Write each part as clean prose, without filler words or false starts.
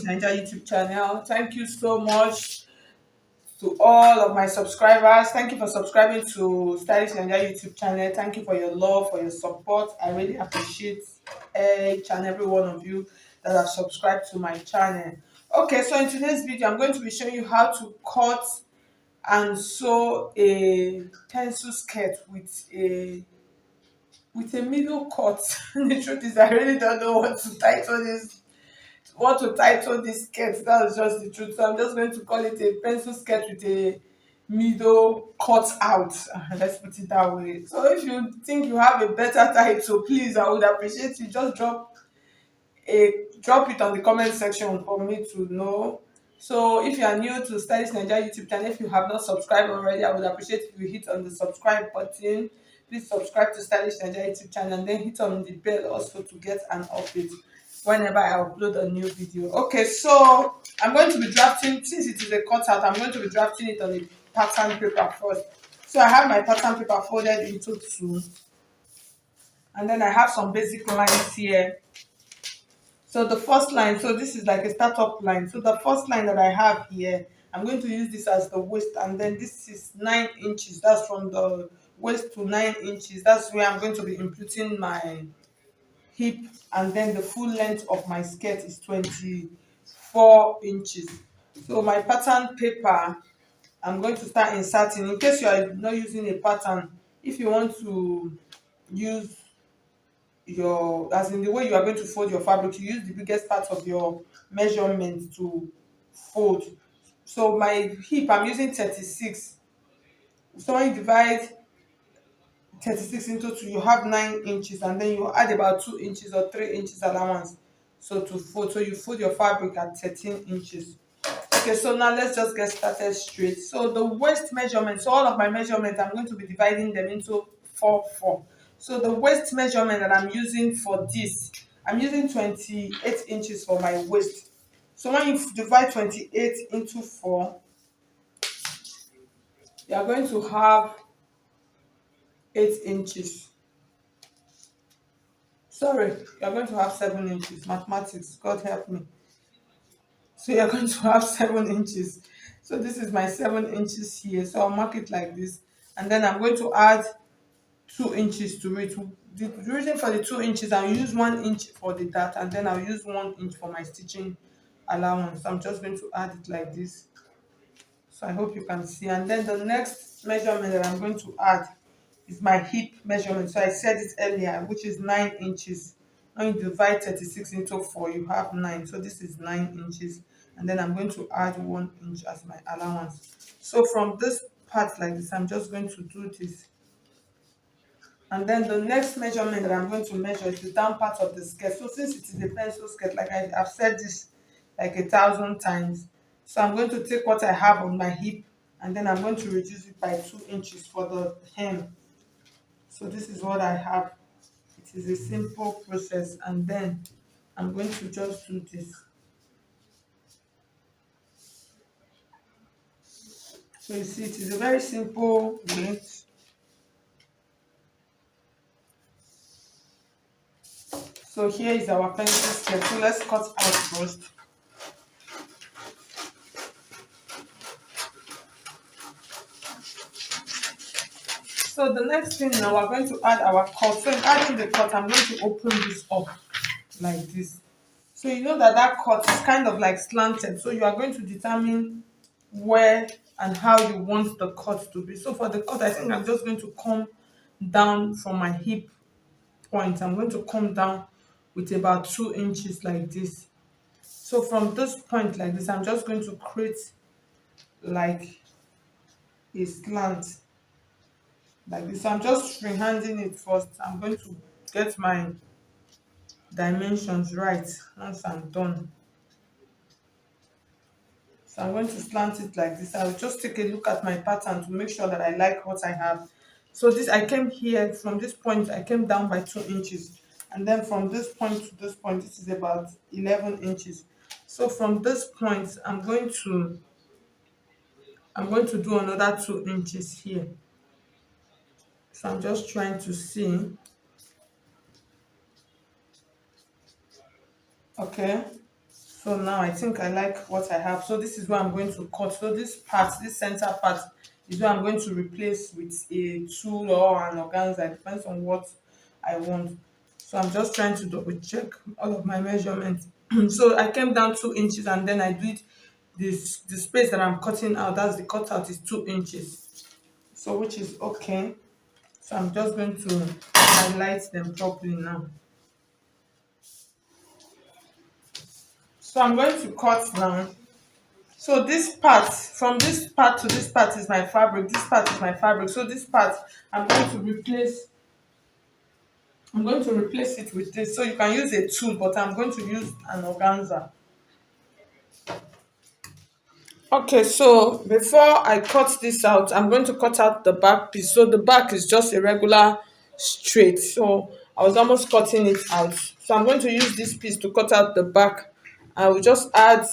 Naija YouTube channel. Thank you so much to all of my subscribers. Thank you for subscribing to Stylish Naija YouTube channel. Thank you for your love, for your support. I really appreciate each and every one of you that have subscribed to my channel. Okay, so in today's video, I'm going to be showing you how to cut and sew a pencil skirt with a middle cut. The truth is, I really don't know what to title this skirt. That's just the truth. So I'm just going to call it a pencil skirt with a middle cut out. Let's put it that way. So if you think you have a better title, please, I would appreciate you just drop it on the comment section for me to know. So if you are new to Stylish Naija YouTube channel, if you have not subscribed already, I would appreciate if you hit on the subscribe button. Please subscribe to Stylish Naija YouTube channel and then hit on the bell also to get an update whenever I upload a new video. Okay, so I'm going to be drafting, since it is a cutout, I'm going to be drafting it on a pattern paper first. So I have my pattern paper folded into two, and then I have some basic lines here. So the first line, so this is like a startup line. So the first line that I have here, I'm going to use this as the waist, and then this is 9 inches. That's from the waist to 9 inches. That's where I'm going to be inputting my hip, and then the full length of my skirt is 24 inches. So my pattern paper, I'm going to start inserting. In case you are not using a pattern, if you want to use your, as in the way you are going to fold your fabric, you use the biggest part of your measurement to fold. So my hip, I'm using 36. So when you divide 36 into 2, you have 9 inches, and then you add about 2 inches or 3 inches allowance so to fold. So you fold your fabric at 13 inches. Okay, so now let's just get started straight. So the waist measurement, so all of my measurements, I'm going to be dividing them into 4. So the waist measurement that I'm using for this, I'm using 28 inches for my waist. So when you divide 28 into 4, you are going to have 8 inches. Sorry, you're going to have 7 inches. Mathematics, God help me. So you're going to have 7 inches. So this is my 7 inches here. So I'll mark it like this. And then I'm going to add 2 inches to it. The reason for the 2 inches, I'll use 1 inch for the dart, and then I'll use 1 inch for my stitching allowance. So I'm just going to add it like this. So I hope you can see. And then the next measurement that I'm going to add is my hip measurement. So I said it earlier, which is 9 inches. When you divide 36 into 4, you have 9. So this is 9 inches. And then I'm going to add 1 inch as my allowance. So from this part like this, I'm just going to do this. And then the next measurement that I'm going to measure is the down part of the skirt. So since it is a pencil skirt, like I've said this like 1,000 times, so I'm going to take what I have on my hip, and then I'm going to reduce it by 2 inches for the hem. So this is what I have. It is a simple process, and then I'm going to just do this. So you see, it is a very simple way. So here is our pencil skirt. So let's cut out first. So the next thing now, we're going to add our cut. So in adding the cut, I'm going to open this up like this. So you know that that cut is kind of like slanted. So you are going to determine where and how you want the cut to be. So for the cut, I think I'm just going to come down from my hip point. I'm going to come down with about 2 inches like this. So from this point like this, I'm just going to create like a slant like this. So I'm just freehanding it first. I'm going to get my dimensions right once I'm done. So I'm going to slant it like this. I'll just take a look at my pattern to make sure that I like what I have. So this, I came here from this point, I came down by 2 inches, and then from this point to this point, this is about 11 inches. So from this point, I'm going to do another 2 inches here. So I'm just trying to see. Okay, So now I think I like what I have. So this is where I'm going to cut. So this part, this center part, is where I'm going to replace with a tulle or an organza. It depends on what I want. So I'm just trying to double check all of my measurements. So I came down 2 inches and then I did this the space that I'm cutting out. That's the cutout is 2 inches. So which is okay. So I'm just going to highlight them properly now. So I'm going to cut now. So this part, from this part to this part is my fabric. This part is my fabric. So this part, I'm going to replace. I'm going to replace it with this. So you can use a tool, but I'm going to use an organza. Okay, so before I cut this out, I'm going to cut out the back piece. So the back is just a regular straight. So I was almost cutting it out. So I'm going to use this piece to cut out the back. I will just add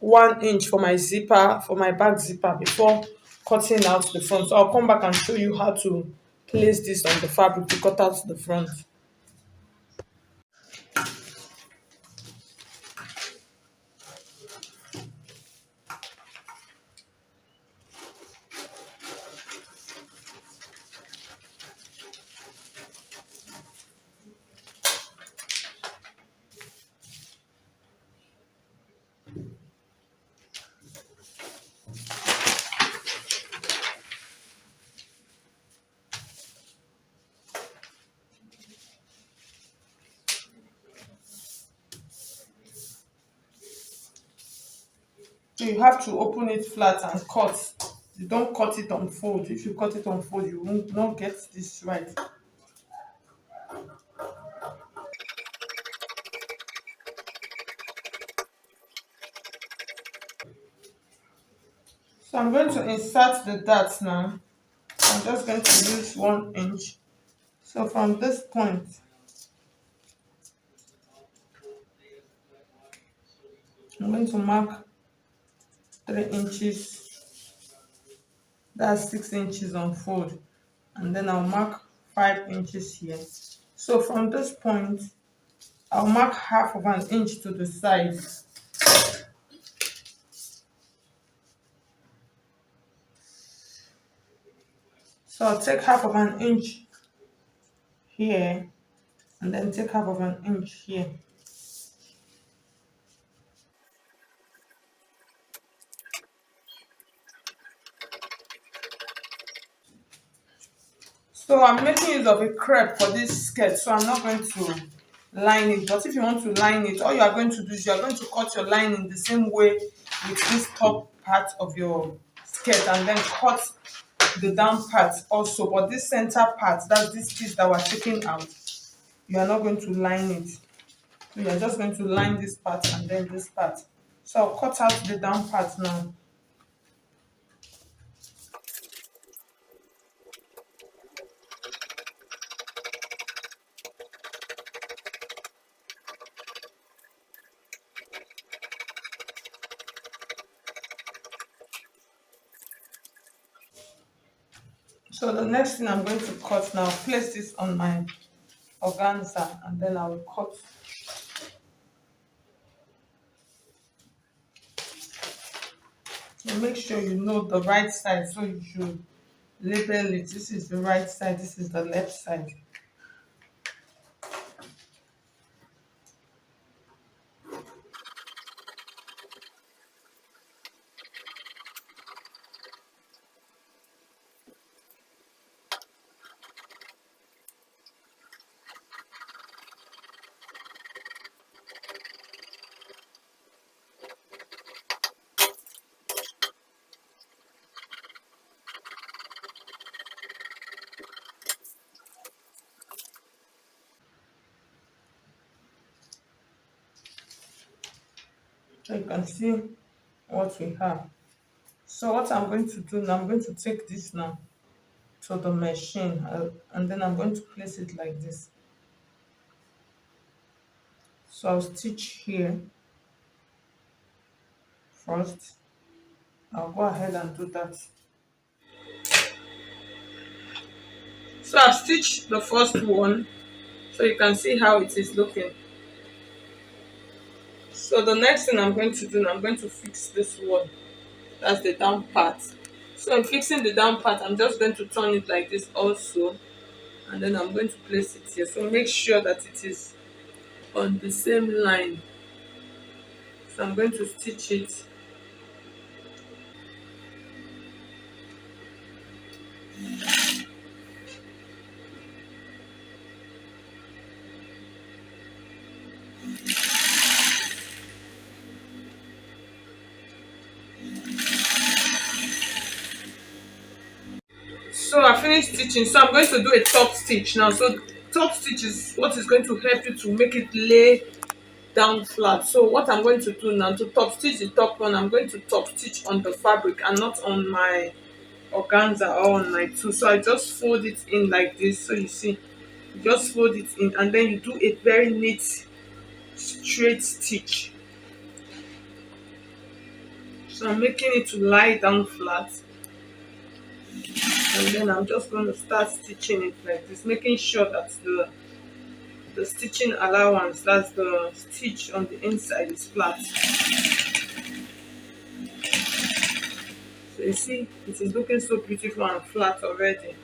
1 inch for my zipper, for my back zipper before cutting out the front. So I'll come back and show you how to place this on the fabric to cut out the front. So you have to open it flat and cut. You don't cut it on fold. If you cut it on fold, you won't not get this right. So I'm going to insert the darts now. I'm just going to use 1 inch. So from this point, I'm going to mark 3 inches. That's 6 inches on fold. And then I'll mark 5 inches here. So from this point, I'll mark half of an inch to the side. So I'll take half of an inch here and then take half of an inch here. So I'm making use of a crepe for this skirt, so I'm not going to line it. But if you want to line it, all you are going to do is you are going to cut your lining the same way with this top part of your skirt and then cut the down part also. But this center part, that's this piece that we're taking out, you are not going to line it. So you're just going to line this part and then this part. So I'll cut out the down part now. So the next thing I'm going to cut now, place this on my organza and then I will cut. So make sure you know the right side, so you should label it. This is the right side, this is the left side. So you can see what we have. So what I'm going to do now, I'm going to take this now to the machine and then I'm going to place it like this. So I'll stitch here first. I'll go ahead and do that. So I've stitched the first one, so you can see how it is looking. So the next thing I'm going to do now, I'm going to fix this one. That's the down part. So in fixing the down part, I'm just going to turn it like this also, and then I'm going to place it here. So make sure that it is on the same line. So I'm going to stitch it. So I finished stitching. So I'm going to do a top stitch now. So top stitch is what is going to help you to make it lay down flat. So what I'm going to do now, to top stitch the top one, I'm going to top stitch on the fabric and not on my organza or on my two. So I just fold it in like this. So you see, you just fold it in and then you do a very neat straight stitch. So I'm making it to lie down flat, and then I'm just going to start stitching it like this, making sure that the stitching allowance, that's the stitch on the inside, is flat. So you see, it is looking so beautiful and flat already.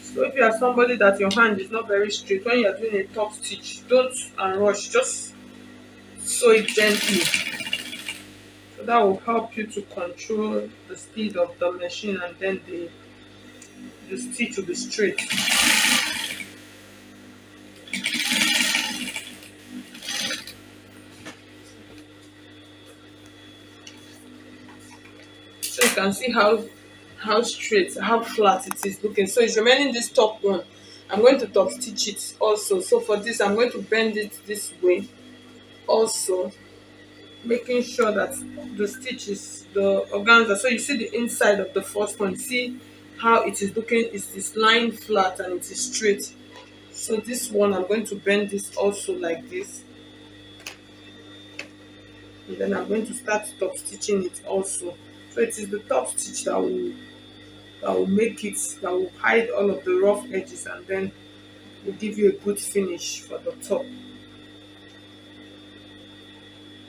So if you are somebody that your hand is not very straight, when you are doing a top stitch, don't rush, just sew it gently. So that will help you to control the speed of the machine, and then the stitch will be straight. So you can see how straight, how flat it is looking. So it's remaining this top one. I'm going to top stitch it also. So for this, I'm going to bend it this way also, making sure that the stitch is the organza. So you see the inside of the first one. See how it is looking, it is lying flat and it is straight. So this one, I'm going to bend this also like this, and then I'm going to start top stitching it also. So it is the top stitch that will make it, that will hide all of the rough edges, and then will give you a good finish for the top.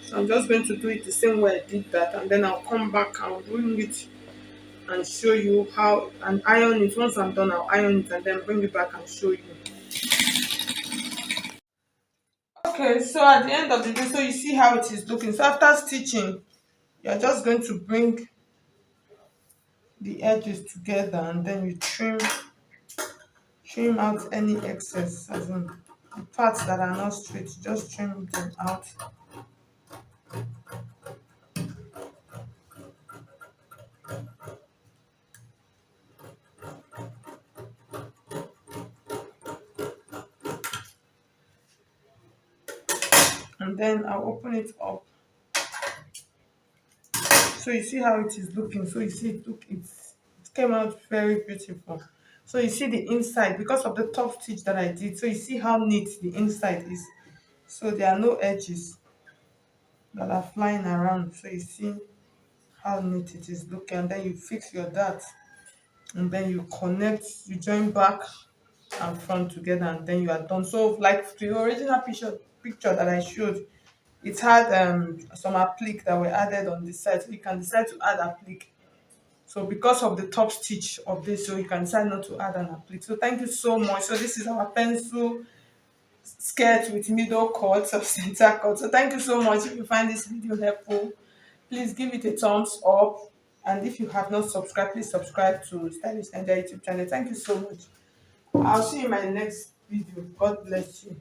So I'm just going to do it the same way I did that, and then I'll come back and bring it and show you how, and iron it. Once I'm done, I'll iron it and then bring it back and show you. Okay, so at the end of the day, so you see how it is looking. So after stitching, you're just going to bring the edges together, and then you trim out any excess, as in the parts that are not straight, just trim them out. And then I'll open it up. So you see how it is looking. So you see it came out very beautiful. So you see the inside, because of the top stitch that I did. So you see how neat the inside is. So there are no edges that are flying around. So you see how neat it is looking. And then you fix your dart, and then you connect, you join back and front together, and then you are done. So like the original picture that I showed, it had some applique that were added on the side. So you can decide to add applique. So because of the top stitch of this, so you can decide not to add an applique. So thank you so much. So this is our pencil skirt with middle cut or center cut. So thank you so much. If you find this video helpful, please give it a thumbs up. And if you have not subscribed, please subscribe to Stylish Naija YouTube channel. Thank you so much. I'll see you in my next video. God bless you.